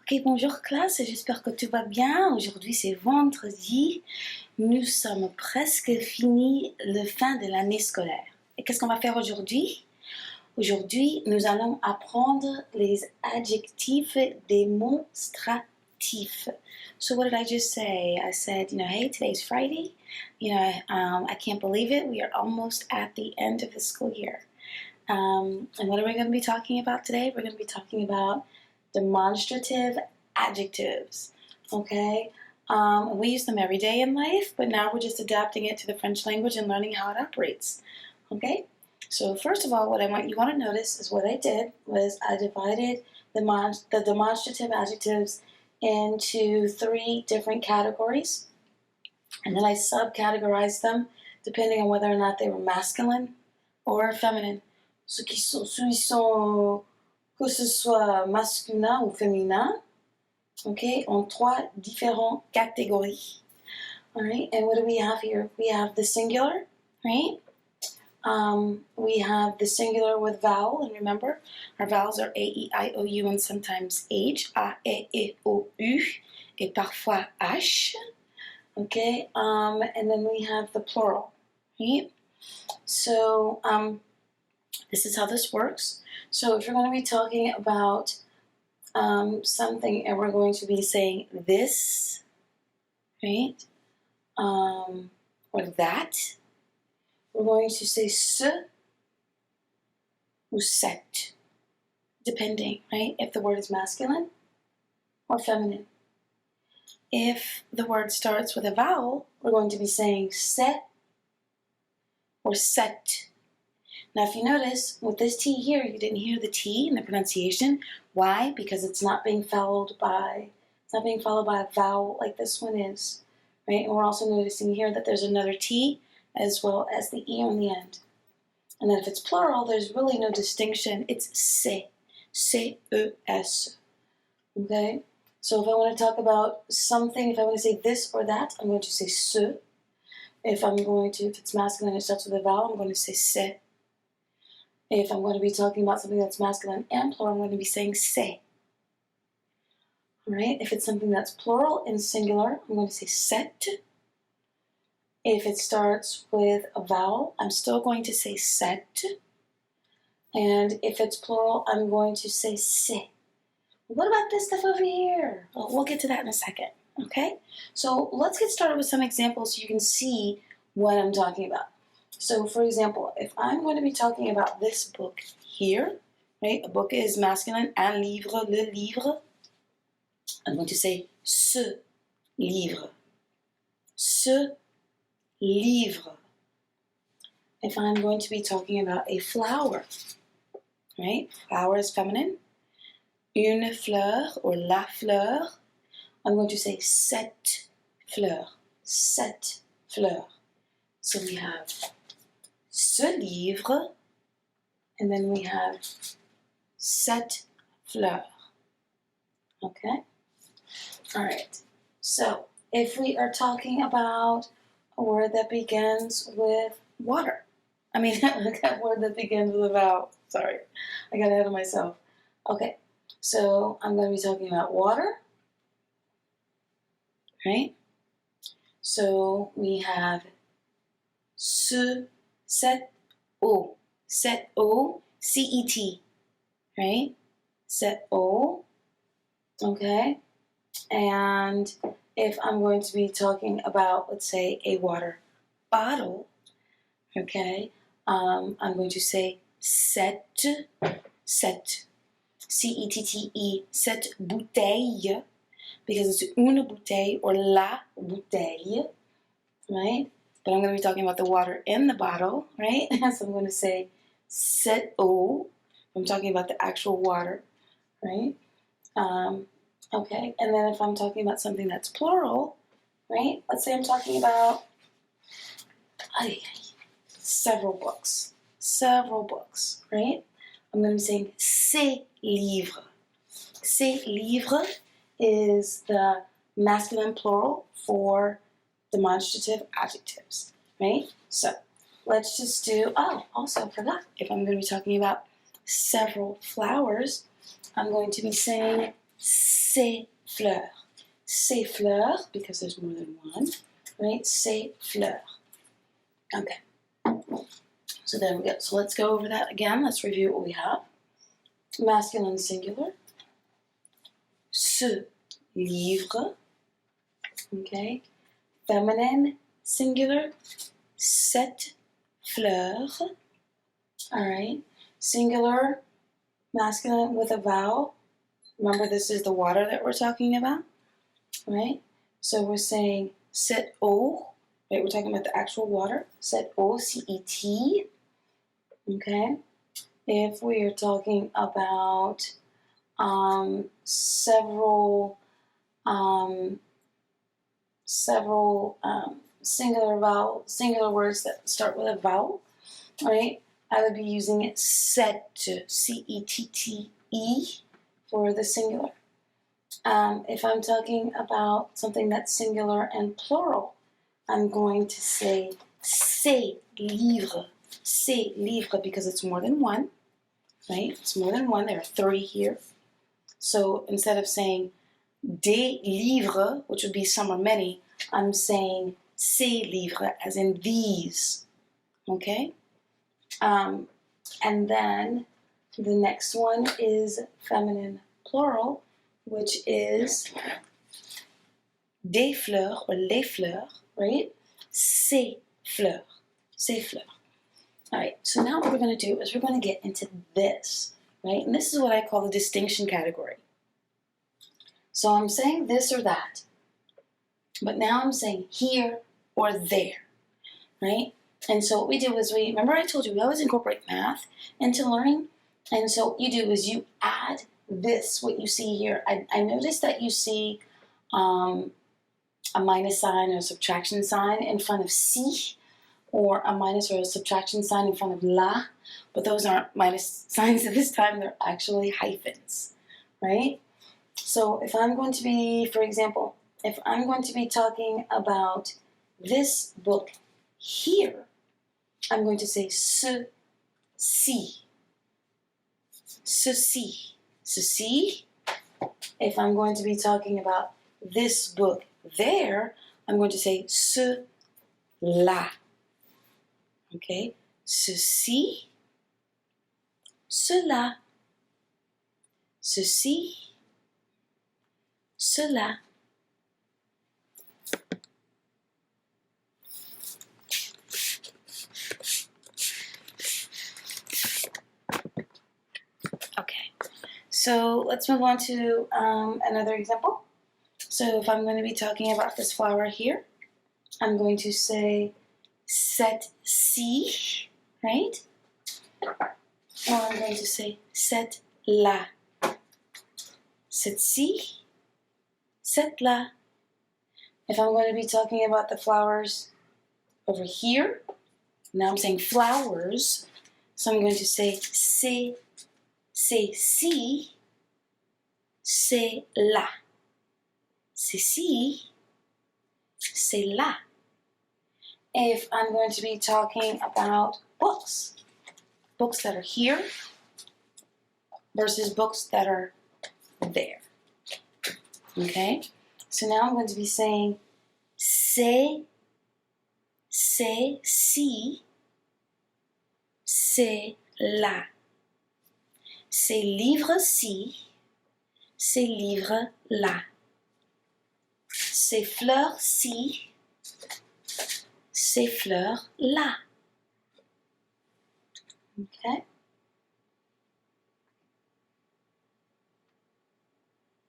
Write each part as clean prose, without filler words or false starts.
Ok, bonjour classe, j'espère que tout va bien. Aujourd'hui c'est vendredi. Nous sommes presque finis le fin de l'année scolaire. Et qu'est-ce qu'on va faire aujourd'hui? Aujourd'hui, nous allons apprendre les adjectifs démonstratifs. So what did I just say? I said, hey, today's Friday. I can't believe it. We are almost at the end of the school year. And what are we going to be talking about today? We're going to be talking about demonstrative adjectives, okay? We use them every day in life, but now we're just adapting it to the French language and learning how it operates, okay? So first of all, what you want to notice is what I did was I divided the demonstrative adjectives into 3 different categories, and then I subcategorized them depending on whether or not they were masculine or feminine. Que ce soit masculin ou féminin, okay, en 3 différentes catégories. All right, and what do we have here? We have the singular, right? We have the singular with vowel, and remember, our vowels are A, E, I, O, U, and sometimes H, A, E, O, U, et parfois H, okay? And then we have the plural, right? So, this is how this works. So if you're going to be talking about something and we're going to be saying this, right, or that, we're going to say ce ou cette, depending, right, if the word is masculine or feminine. If the word starts with a vowel, we're going to be saying c'est or cette. Now, if you notice, with this T here, you didn't hear the T in the pronunciation. Why? Because it's not being followed by a vowel like this one is, right? And we're also noticing here that there's another T as well as the E on the end. And then if it's plural, there's really no distinction. It's C, C-E-S, okay? So if I want to talk about something, if I want to say this or that, I'm going to say ce. If it's masculine and it starts with a vowel, I'm going to say c'est. If I'm going to be talking about something that's masculine and plural, I'm going to be saying c'est. All right? If it's something that's plural and singular, I'm going to say cette. If it starts with a vowel, I'm still going to say cette. And if it's plural, I'm going to say c'est. What about this stuff over here? Well, we'll get to that in a second, okay? So let's get started with some examples so you can see what I'm talking about. So, for example, if I'm going to be talking about this book here, right? A book is masculine, un livre, le livre. I'm going to say ce livre. Ce livre. If I'm going to be talking about a flower, right? Flower is feminine. Une fleur or la fleur. I'm going to say cette fleur. Cette fleur. So we have ce livre, and then we have cette fleur. Okay? All right. So if we are talking about a word that begins with water, that word that begins with a vowel. Sorry, I got ahead of myself. Okay, so I'm going to be talking about water, right? So we have cette eau, C-E-T, right? Cette eau, okay? And if I'm going to be talking about, let's say, a water bottle, okay, I'm going to say cette, C-E-T-T-E, cette bouteille, because it's une bouteille or la bouteille, right? But I'm going to be talking about the water in the bottle, right? So I'm going to say cette eau. I'm talking about the actual water, right? Okay, and then if I'm talking about something that's plural, right? Let's say I'm talking about several books, right? I'm going to be saying ces livres. Ces livres is the masculine plural for demonstrative adjectives, right? So let's just do, also I forgot, if I'm going to be talking about several flowers, I'm going to be saying ces fleurs. Ces fleurs, because there's more than one, right? Ces fleurs. Okay. So there we go. So let's go over that again. Let's review what we have. Masculine singular. Ce livre. Okay. Feminine singular. Cette fleurs. All right. Singular, masculine with a vowel. Remember, this is the water that we're talking about, right? So we're saying cette eau, right? We're talking about the actual water. Cette eau, C-E-T. Okay. If we are talking about several singular words that start with a vowel, right? I would be using it cette, C-E-T-T-E, for the singular. If I'm talking about something that's singular and plural, I'm going to say ces livres, because it's more than one, right? It's more than one. There are three here. So instead of saying des livres, which would be some or many, I'm saying ces livres, as in these, okay? And then the next one is feminine plural, which is des fleurs or les fleurs, right? Ces fleurs, ces fleurs. All right, so now what we're going to do is we're going to get into this, right? And this is what I call the distinction category. So I'm saying this or that, but now I'm saying here or there, right? And so what we do is remember I told you we always incorporate math into learning. And so what you do is you add this, what you see here. I noticed that you see a minus sign or a subtraction sign in front of si, or a minus or a subtraction sign in front of la, but those aren't minus signs at this time, they're actually hyphens, right? So if I'm going to be, for example, if I'm going to be talking about this book here, I'm going to say ceci. Ceci. Ceci. If I'm going to be talking about this book there, I'm going to say cela. Okay? Ceci. Cela. Ceci. Cela. So let's move on to another example. So if I'm going to be talking about this flower here, I'm going to say cette-ci, right? Or I'm going to say cette-là. Cette-ci, cette-là. If I'm going to be talking about the flowers over here, now I'm saying flowers, so I'm going to say c'est-ci, c'est là. Ceci, c'est là. If I'm going to be talking about books that are here versus books that are there. Okay? So now I'm going to be saying si, c'est là. Ces livres-ci, ces livres-là. Ces fleurs-ci, ces fleurs-là. Okay?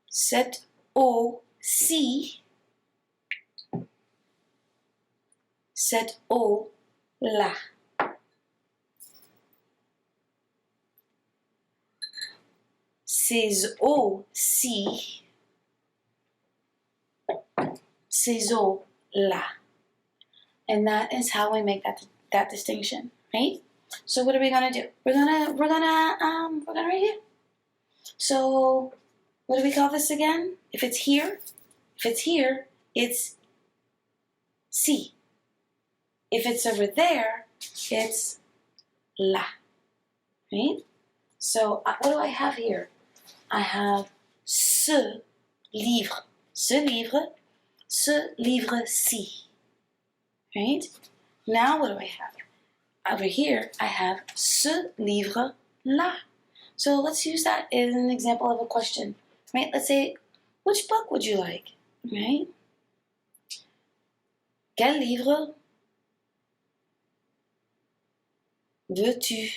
Cette eau-ci, cette eau-là. Ces eaux-ci, ces eaux-là. And that is how we make that distinction, right? So what are we gonna do? We're gonna write it. So what do we call this again? If it's here, it's si. If it's over there, it's la, right? So what do I have here? I have ce livre, ce livre-ci. Right? Now what do I have? Over here, I have ce livre-là. So let's use that as an example of a question. Right? Let's say, which book would you like? Right? Quel livre veux-tu?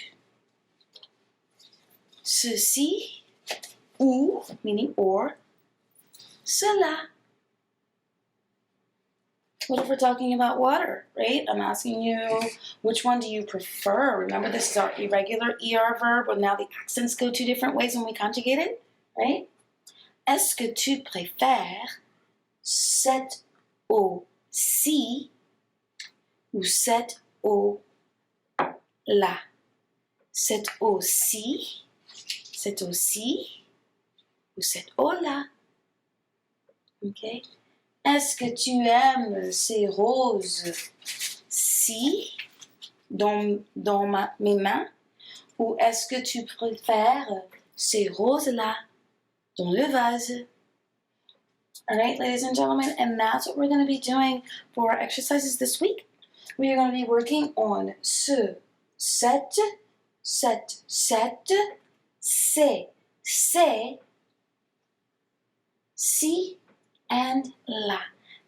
Ceci ou, meaning or, cela. What if we're talking about water, right? I'm asking you, which one do you prefer? Remember, this is our irregular ER verb, where now the accents go two different ways when we conjugate it, right? Est-ce que tu préfères cette eau-ci ou cette eau-là? Cette eau-ci ou cette eau-là? Okay? Est-ce que tu aimes ces roses-ci dans mes mains? Ou est-ce que tu préfères ces roses-là dans le vase? All right, ladies and gentlemen, and that's what we're going to be doing for our exercises this week. We are going to be working on ce, cette, c'est, si, and la.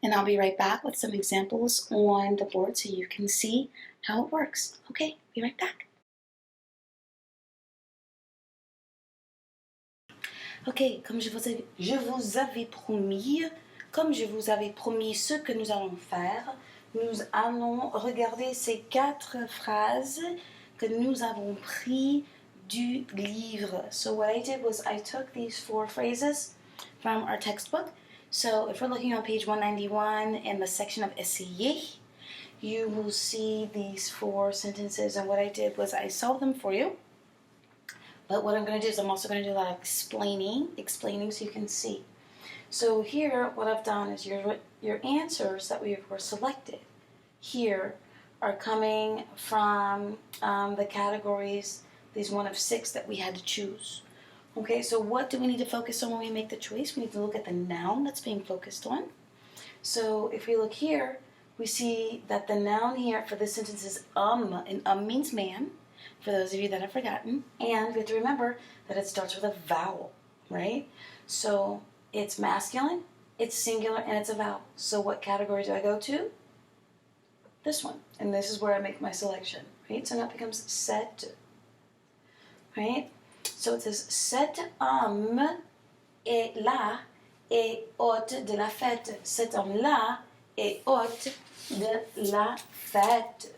And I'll be right back with some examples on the board so you can see how it works. Okay, be right back. Ok, comme je vous avais promis ce que nous allons faire, nous allons regarder ces 4 phrases que nous avons pris du livre. So what I did was I took these 4 phrases from our textbook. So if we're looking on page 191 in the section of essayer, you will see these 4 sentences, and what I did was I solved them for you. But what I'm going to do is I'm also going to do a lot of explaining so you can see. So here, what I've done is your answers that were selected here are coming from the categories, these 1 of 6 that we had to choose. Okay, so what do we need to focus on when we make the choice? We need to look at the noun that's being focused on. So if we look here, we see that the noun here for this sentence is and means man, for those of you that have forgotten. And we have to remember that it starts with a vowel, right? So it's masculine, it's singular, and it's a vowel. So what category do I go to? This one. And this is where I make my selection, right? So now it becomes cette, right? So it says, cet homme est là et hôte de la fête. Cet homme-là est hôte de la fête.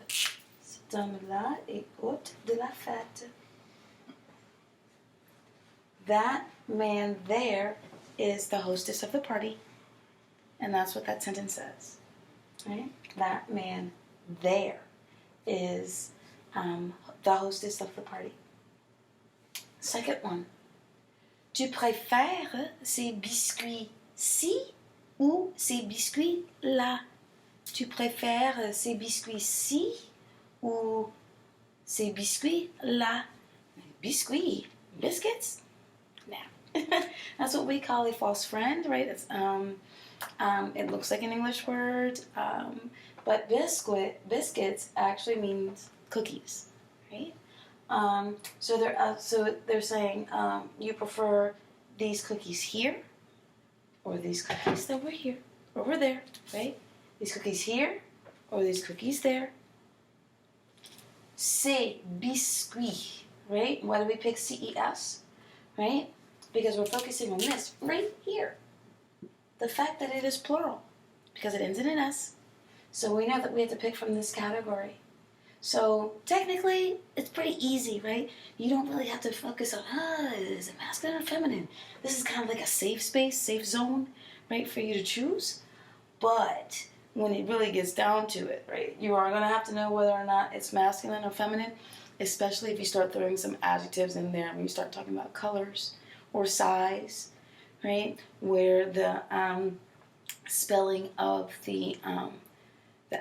Cet homme-là est hôte de la fête. That man there is the hostess of the party. And that's what that sentence says. Right? That man there is the hostess of the party. Second one. Tu préfères ces biscuits-ci ou ces biscuits-là? Tu préfères ces biscuits-ci ou ces biscuits-là? Biscuit? Biscuits? No. That's what we call a false friend, right? It's, it looks like an English word, but biscuits actually means cookies, right? So they're saying you prefer these cookies here, or these cookies over here, over there, right? These cookies here, or these cookies there. Ces biscuits, right? Why do we pick CES, right? Because we're focusing on this right here. The fact that it is plural, because it ends in an S. So we know that we have to pick from this category. So technically, it's pretty easy, right? You don't really have to focus on, is it masculine or feminine? This is kind of like a safe space, safe zone, right, for you to choose. But when it really gets down to it, right, you are going to have to know whether or not it's masculine or feminine, especially if you start throwing some adjectives in there, when you start talking about colors or size, right, where the spelling of the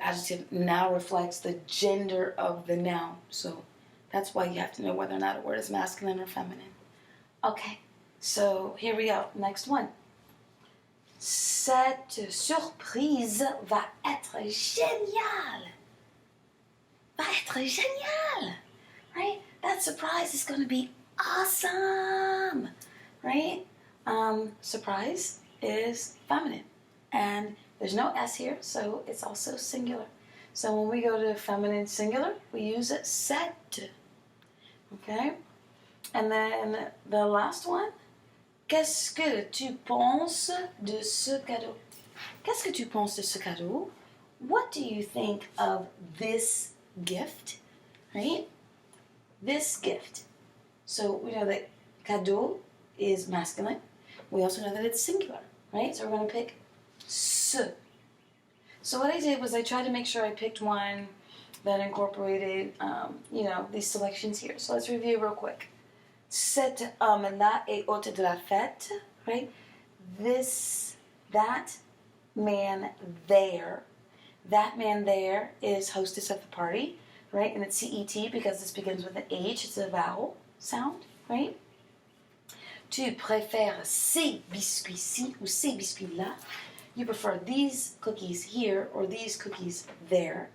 adjective now reflects the gender of the noun. So that's why you have to know whether or not a word is masculine or feminine. Okay, So here we go. Next one. Cette surprise va être géniale. Va être géniale. Right? That surprise is going to be awesome. Right? Surprise is feminine. And there's no S here, so it's also singular. So when we go to feminine singular, we use cette. Okay? And then the last one. Qu'est-ce que tu penses de ce cadeau? Qu'est-ce que tu penses de ce cadeau? What do you think of this gift? Right? This gift. So we know that cadeau is masculine. We also know that it's singular, right? So we're going to pick ce. So what I did was I tried to make sure I picked one that incorporated, these selections here. So let's review real quick. Cet homme-là est hôte de la fête, right? That man there is hostess of the party, right? And it's CET because this begins with an H. It's a vowel sound, right? Tu préfères ces biscuits-ci ou ces biscuits-là. You prefer these cookies here or these cookies there,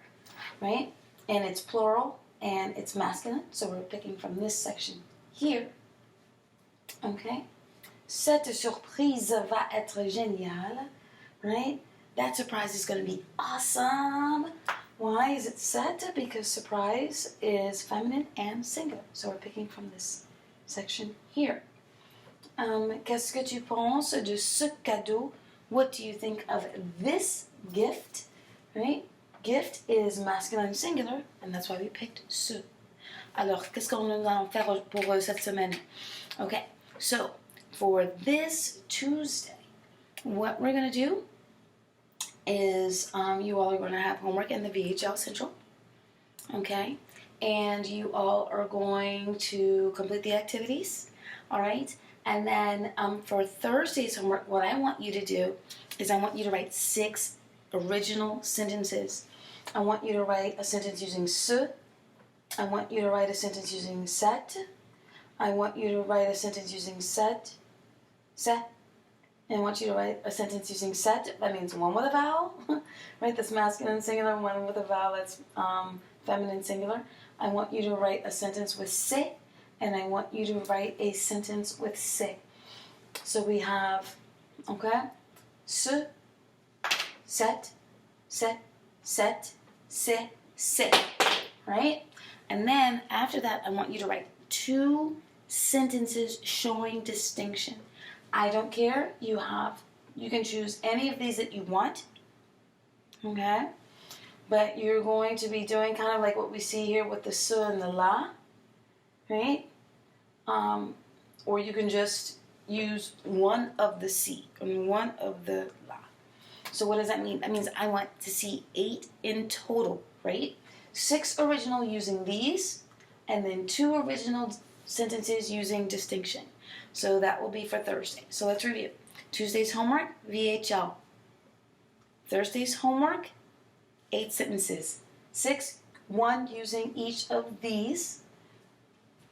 right? And it's plural and it's masculine, so we're picking from this section here. Okay? Cette surprise va être géniale, right? That surprise is going to be awesome. Why is it cette? Because surprise is feminine and singular. So we're picking from this section here. Qu'est-ce que tu penses de ce cadeau? What do you think of this gift? Right? Gift is masculine singular, and that's why we picked ce. Alors, qu'est-ce qu'on va faire pour cette semaine? Okay, so for this Tuesday, what we're going to do is you all are going to have homework in the VHL Central, okay? And you all are going to complete the activities, all right? And then for Thursday's homework, what I want you to do is I want you to write 6 original sentences. I want you to write a sentence using ce. I want you to write a sentence using cette. I want you to write a sentence using cette. And I want you to write a sentence using cette. That means one with a vowel, right? That's masculine singular. One with a vowel, that's feminine singular. I want you to write a sentence with c'est, and I want you to write a sentence with c'est. So we have, okay, ce, cette, c'est, right? And then after that, I want you to write 2 sentences showing distinction. I don't care. You can choose any of these that you want. Okay? But you're going to be doing kind of like what we see here with the ce and the la. Right? Or you can just use one of the C and one of the la. So what does that mean? That means I want to see 8 in total, right? 6 original using these, and then 2 original sentences using distinction. So that will be for Thursday. So let's review. Tuesday's homework, VHL. Thursday's homework, 8 sentences. 6, 1 using each of these,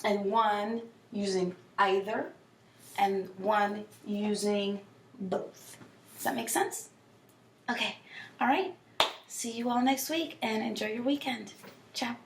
and 1 using either, and 1 using both. Does that make sense? Okay. All right. See you all next week, and enjoy your weekend. Ciao.